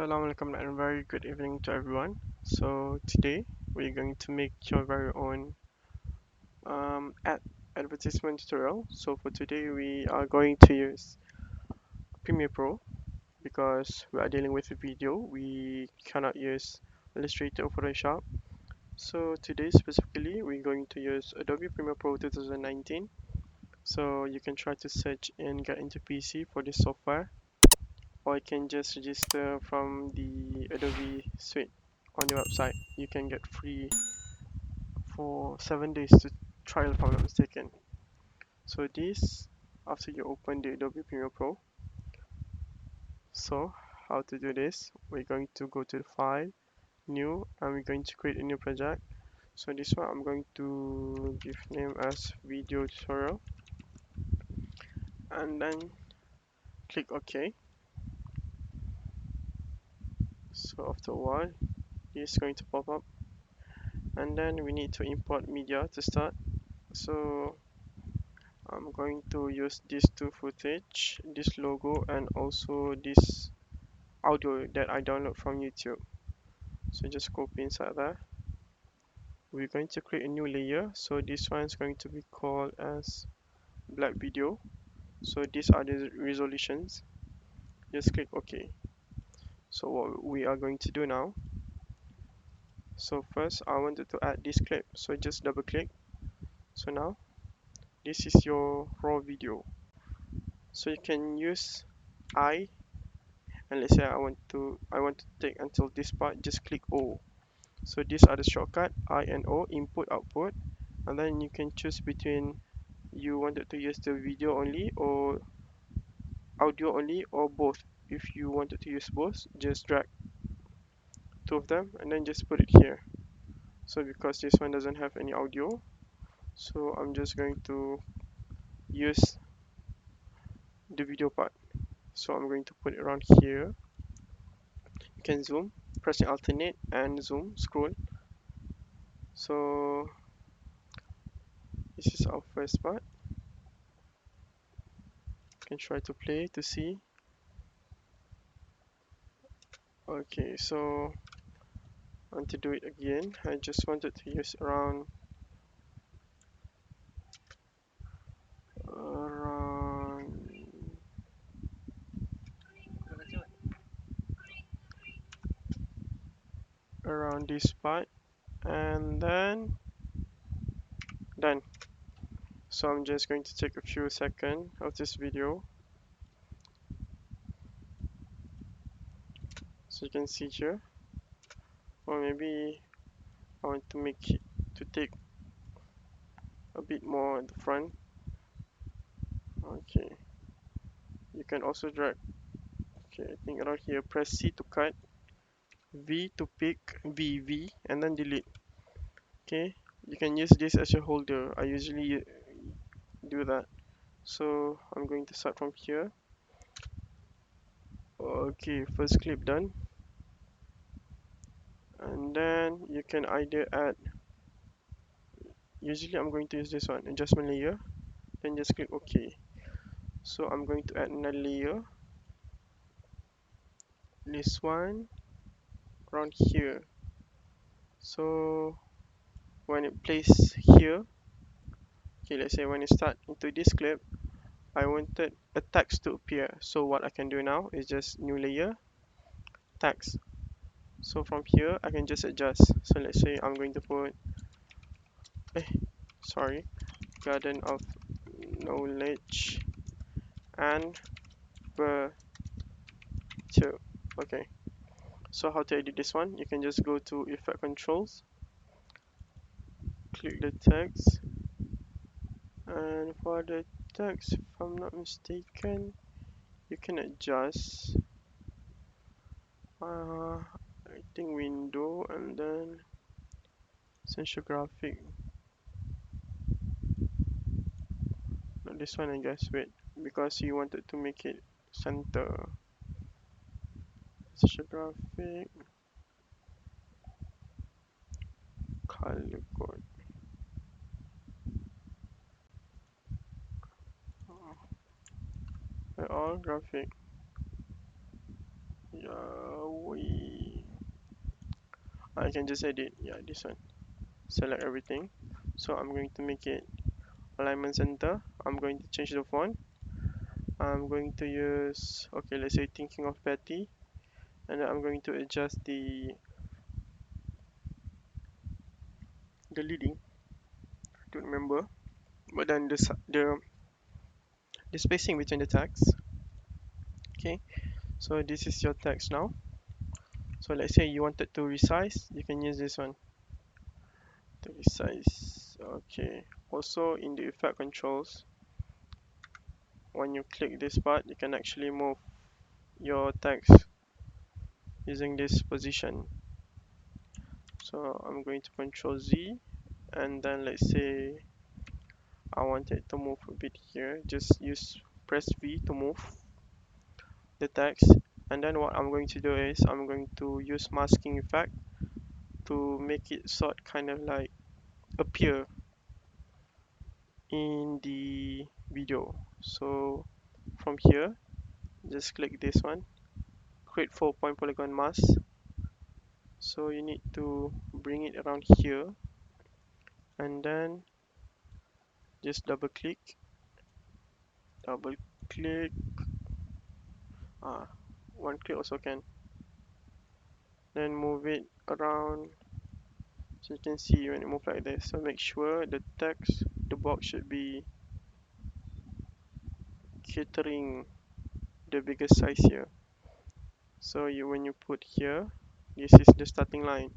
Assalamu alaikum and very good evening to everyone. So today we're going to make your very own ad advertisement tutorial. So for today we are going to use Premiere Pro because we are dealing with a video. We cannot use Illustrator or Photoshop. So today specifically we're going to use Adobe Premiere Pro 2019. So you can try to search and get into PC for this software, or you can just register from the Adobe suite on the website. You can get free for 7 days to trial if I'm not mistaken. So this, after you open the Adobe Premiere Pro, so how to do this, we're going to go to the file, new, and we're going to create a new project. So this one I'm going to give name as video tutorial, and then click OK. So after a while this is going to pop up, and then we need to import media to start. So I'm going to use these two footage, this logo, and also this audio that I download from YouTube. So just copy inside there. We're going to create a new layer. So this one is going to be called as black video. So these are the resolutions. Just click OK. So what we are going to do now. So first I wanted to add this clip. So just double click. So now this is your raw video. So you can use I, and let's say I want to take until this part, just click O. So these are the shortcut I and O, input output, and then you can choose between you wanted to use the video only or audio only or both. If you wanted to use both, just drag two of them and then just put it here. So because this one doesn't have any audio, so I'm just going to use the video part. So I'm going to put it around here. You can zoom, pressing alternate and zoom, scroll. So this is our first part. You can try to play to see. Okay, so I want to do it again. I just wanted to use around around this part, and then done. So I'm just going to take a few seconds of this video so you can see here, or maybe I want to make it to take a bit more at the front. Okay, you can also drag. Okay, I think around here, press C to cut, V to pick, V, and then delete. Okay, you can use this as your holder. I usually do that. So I'm going to start from here. Okay, first clip done, and then you can either add, usually I'm going to use this one, adjustment layer, then just click OK. So I'm going to add another layer, this one around here. So when it plays here, okay, let's say when it start into this clip, I wanted a text to appear. So what I can do now is just new layer, text. So from here I can just adjust. So let's say I'm going to put sorry, garden of knowledge and virtue. Okay, so how to edit this one, you can just go to effect controls, click the text, and for the text, if I'm not mistaken, you can adjust I think window and then essential graphic. Not this one, I guess. Wait, because you wanted to make it center. Essential graphic, color code. All graphic. Yeah, I can just edit, yeah, this one, select everything. So I'm going to make it alignment center. I'm going to change the font. I'm going to use, okay, let's say thinking of Patty, and then I'm going to adjust the leading, to remember, but then the spacing between the text. Okay, so this is your text now. So let's say you wanted to resize, you can use this one to resize. Okay, also in the effect controls, when you click this part, you can actually move your text using this position. So I'm going to control Z, and then let's say I want it to move a bit here, just use press V to move the text. And then what I'm going to do is I'm going to use masking effect to make it sort kind of like appear in the video. So from here, just click this one, create 4-point polygon mask. So you need to bring it around here, and then just double click, ah, one click also can. Then move it around, so you can see when it move like this. So make sure the text, the box should be catering the biggest size here. So when you put here, this is the starting line.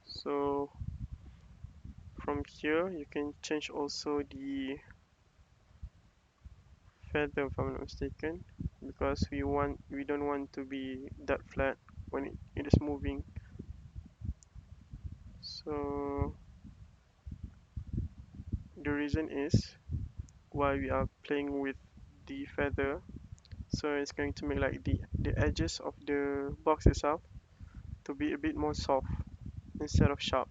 So from here you can change also the feather, if I'm not mistaken, because we don't want to be that flat when it is moving. So the reason is why we are playing with the feather, so it's going to make like the edges of the box itself to be a bit more soft instead of sharp.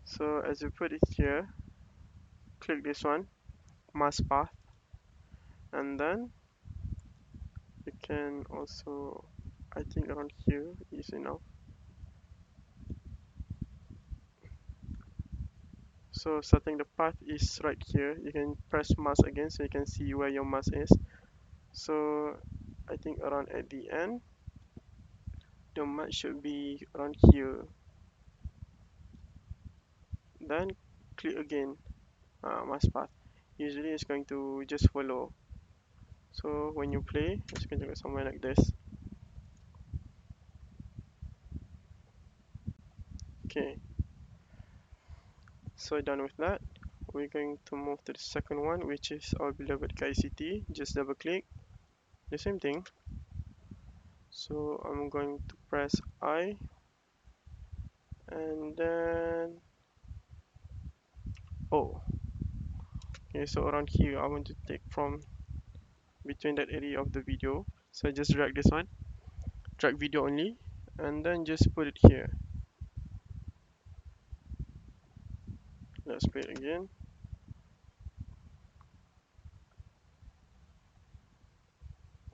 So as you put it here, click this one, mask path, and then you can also, I think around here is enough. So setting the path is right here. You can press mask again so you can see where your mask is. So I think around at the end, the mask should be around here. Then click again, mask path. Usually it's going to just follow. So when you play, it's going to go somewhere like this. Okay, so done with that. We're going to move to the second one, which is our beloved KICT. Just double click, the same thing. So I'm going to press I, and then O. Okay, so around here I want to take from between that area of the video. So I just drag this one, drag video only, and then just put it here. Let's play it again.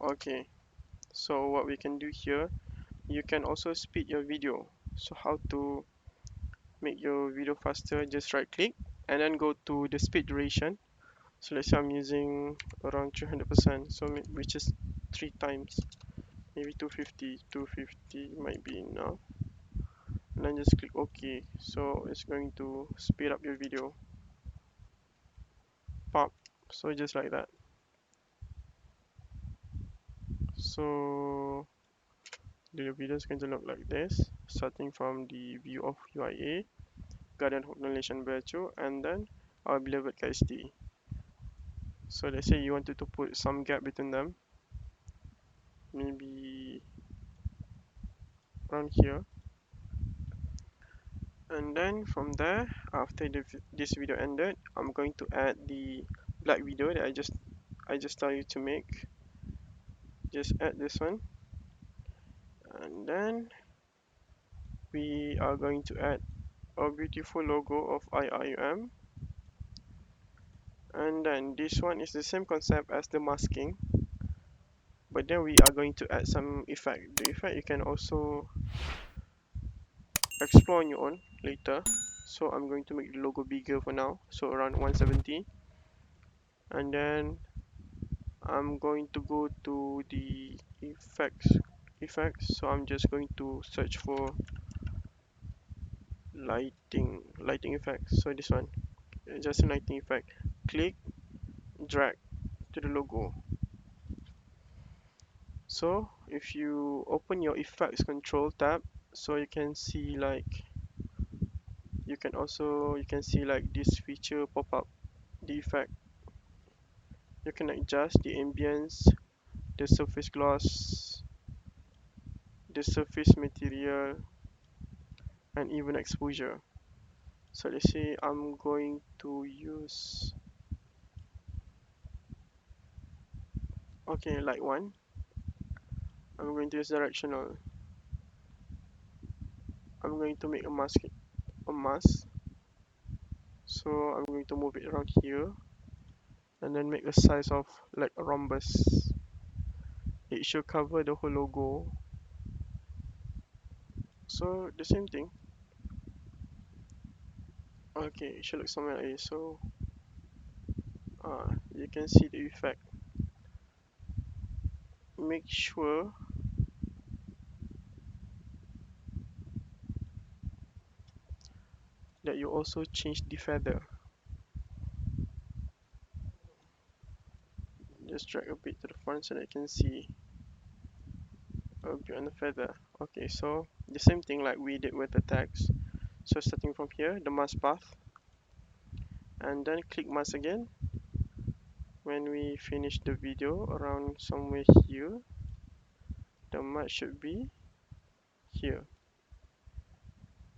Okay, so what we can do here, you can also speed your video. So how to make your video faster, just right click and then go to the speed duration. So let's say I'm using around 300%, so which is 3 times, maybe 250 might be enough, and then just click OK. So it's going to speed up your video, pop. So just like that. So the video is going to look like this, starting from the view of UIA, Garden of Nation Virtue, and then our beloved KST. So let's say you wanted to put some gap between them, maybe around here, and then from there, after this video ended, I'm going to add the black video that I just told you to make. Just add this one, and then we are going to add a beautiful logo of IIUM, and then this one is the same concept as the masking. but then we are going to add some effect. The effect you can also explore on your own later. So I'm going to make the logo bigger for now, so around 170, and then I'm going to go to the effects. So I'm just going to search for lighting effects. So this one, just a lighting effect. Click, drag to the logo. So if you open your effects control tab, so you can see like you can see like this feature pop up, the effect. You can adjust the ambience, the surface gloss, the surface material, and even exposure. So let's say I'm going to use, okay, light one. I'm going to use directional. I'm going to make a mask. So I'm going to move it around here and then make a size of like a rhombus. It should cover the whole logo. So the same thing. Okay, it should look something like this. So you can see the effect. Make sure that you also change the feather. Just drag a bit to the front so that you can see a bit on the feather. Okay, so the same thing like we did with the text. So starting from here, the mask path, and then click mask again. When we finish the video around somewhere here, the mask should be here.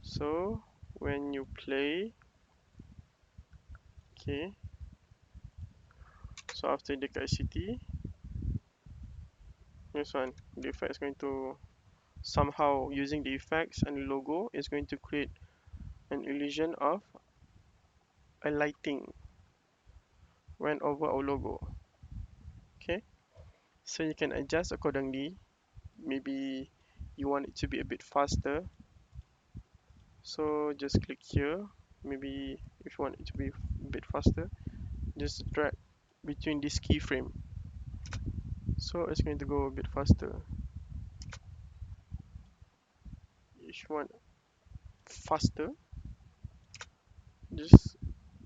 So when you play, okay, so after the city, this one, the effect is going to somehow using the effects and logo is going to create an illusion of a lighting when over our logo. Okay, so you can adjust accordingly. Maybe you want it to be a bit faster, so just click here. Maybe if you want it to be a bit faster, just drag between this keyframe, so it's going to go a bit faster. If you want faster, just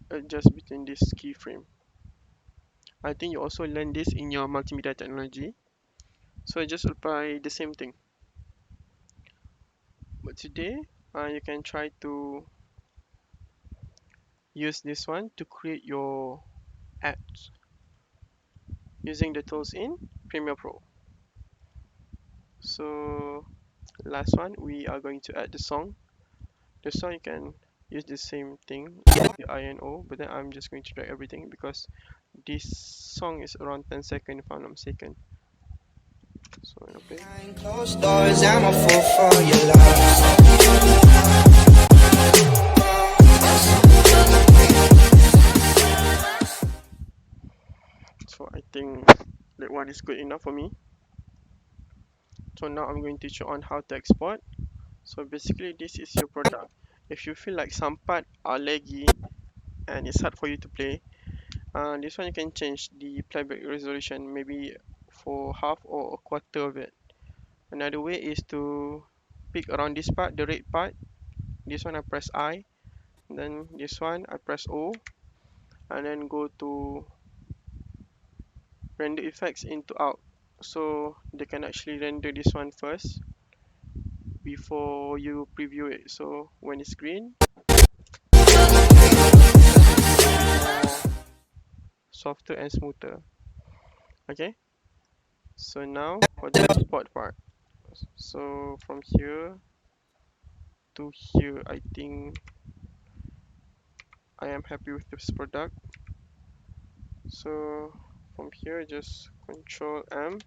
adjust between this keyframe. I think you also learn this in your multimedia technology, so just apply the same thing. But today you can try to use this one to create your ads using the tools in Premiere Pro. So last one, we are going to add the song. The song you can use the same thing, the INO, but then I'm just going to drag everything because this song is around 10 seconds if I'm not mistaken. So I'm gonna play. Behind closed doors, I'm a fool for your love. So I think that one is good enough for me. So now I'm going to teach you on how to export. So basically this is your product. If you feel like some part are laggy and it's hard for you to play, this one you can change the playback resolution maybe for half or a quarter of it. Another way is to pick around this part, the red part. This one I press I, then this one I press O, and then go to render effects into out. So they can actually render this one first before you preview it. So when it's green, softer and smoother. Okay, so now for the export part. So from here to here, I think I am happy with this product. So from here, just Control M,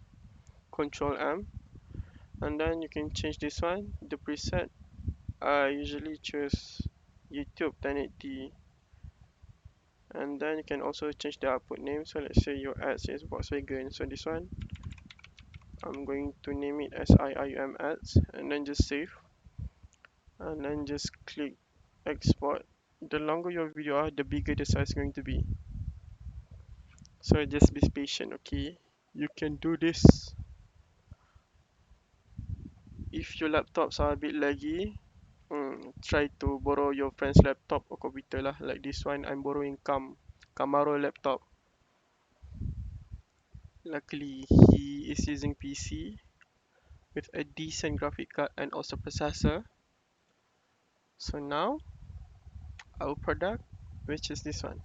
and then you can change this one, the preset. I usually choose YouTube 1080, and then you can also change the output name. So let's say your ad says Volkswagen, so this one I'm going to name it as IIM ads and then just save and then just click export. The longer your video are, the bigger the size is going to be. So just be patient, okay? You can do this. If your laptops are a bit laggy, try to borrow your friend's laptop or computer lah. Like this one, I'm borrowing Camaro laptop. Luckily, he is using PC with a decent graphic card and also processor. So now, our product, which is this one.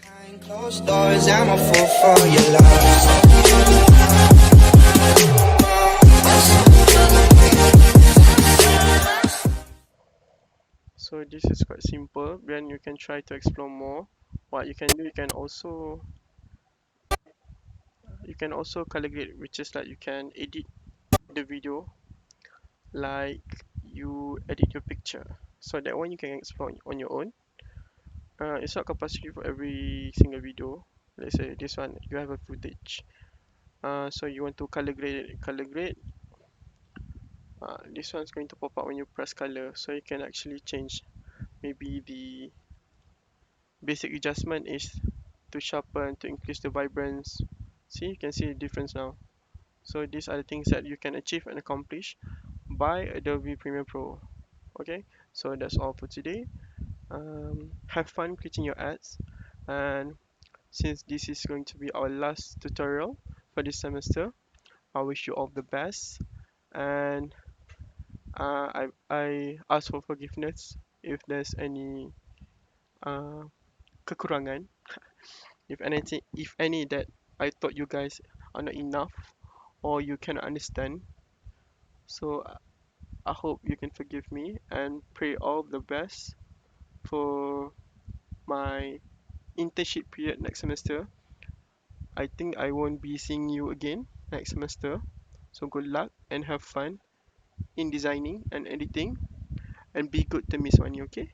Behind closed doors, I'm a fool for your love. So this is quite simple. Then you can try to explore more. What you can do, you can also calculate, which is like you can edit the video like you edit your picture. So that one you can explore on your own. It's not compulsory for every single video. Let's say this one you have a footage. So you want to color grade. This one's going to pop up when you press color, so you can actually change. Maybe the basic adjustment is to sharpen, to increase the vibrance. See, you can see the difference now. So these are the things that you can achieve and accomplish by Adobe Premiere Pro. Okay, so that's all for today. Have fun creating your ads, and since this is going to be our last tutorial for this semester, I wish you all the best, and I ask for forgiveness if there's any uh, kekurangan, if any that I thought you guys are not enough or you cannot understand. So I hope you can forgive me and pray all the best for my internship period next semester. I think I won't be seeing you again next semester. So good luck and have fun in designing and editing and be good to Miss Wani, okay?